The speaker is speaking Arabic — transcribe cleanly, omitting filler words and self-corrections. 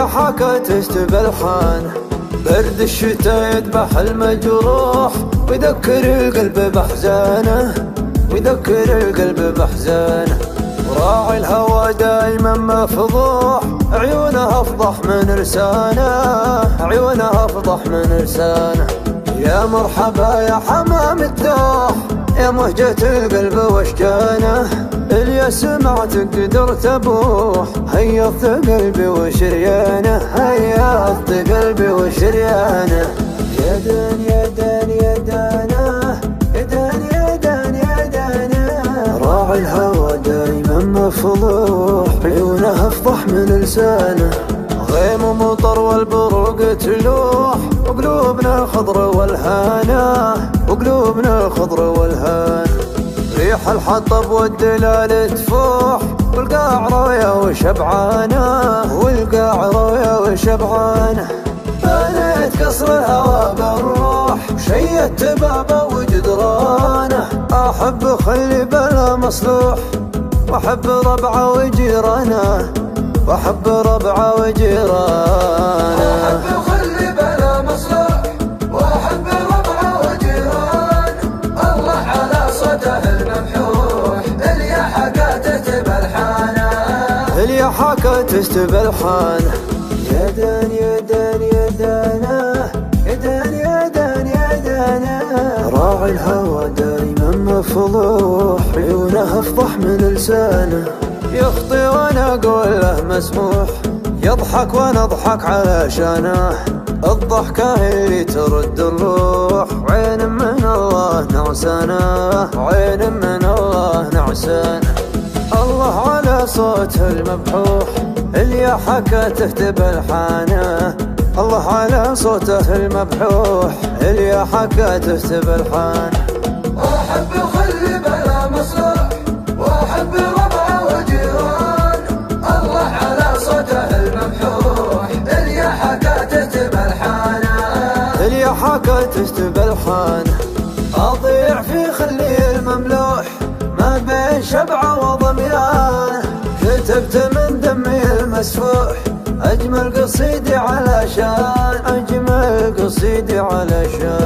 يا حكا تشتبه الحان، برد الشتا يذبح المجروح، ويذكر القلب بأحزانه، ويذكر القلب بأحزانه. راعي الهوى دايما مفضوح، عيونه افضح من لسانه، عيونه افضح من لسانه. يا مرحبا يا حمام الدوح، يا مهجة القلب واشجانه، اللي سمعت قدرت ابوح، هيضت قلبي وشريانه، هيضت قلبي وشريانه. يا دان يا دان يا دانه، يا دان يا دان يا دانه. راعي الهوى دايما مفضوح، عيونه افضح من لسانه. غيم ومطر والبروق تلوح، وقلوبنا خضر والهانه، وقلوبنا خضر والهانه. ريح الحطب والدلال تفوح، والقاع رايه وشبعانه، والقاع رايه وشبعانه. بنيت قصر الهوى بالروح، شيدت بابه وجدرانه. احب خلي بلا مصلوح، واحب ربعه وجيرانه، واحب ربعه وجيرانه. احب خلي بلا مصلوح، واحب ربعه وجيرانه. الله على صوته الممحوح، اللي حكا تشتبه الحانه، اللي حكا تشتبه الحانه. يا دان يا دان يا دانه، يا دان يا دان يا دانه. راعي الهوى دايما مفضوح، عيونه افضح من لسانه. يخطي وانا اقول له مسموح، يضحك وانا اضحك علشانه. الضحكة اللي ترد الروح، عين من الله نعسانه، عين من الله نعسانه. الله على صوته المبحوح، اللي حكا تهتب الحانه. الله على صوته المبحوح، اللي حكا تهتب الحانه. احب خلي بلا مصلوح، واحب ربعه وجيران. الله على صوته الممحوح، اللي حكا تشتبه الحانه، اللي حكا تشتبه الحانه. اضيع في خلي المملوح، ما بين شبعه وضميانه. كتبت من دمي المسفوح، أجمل قصيدي علشان، أجمل قصيدي علشان.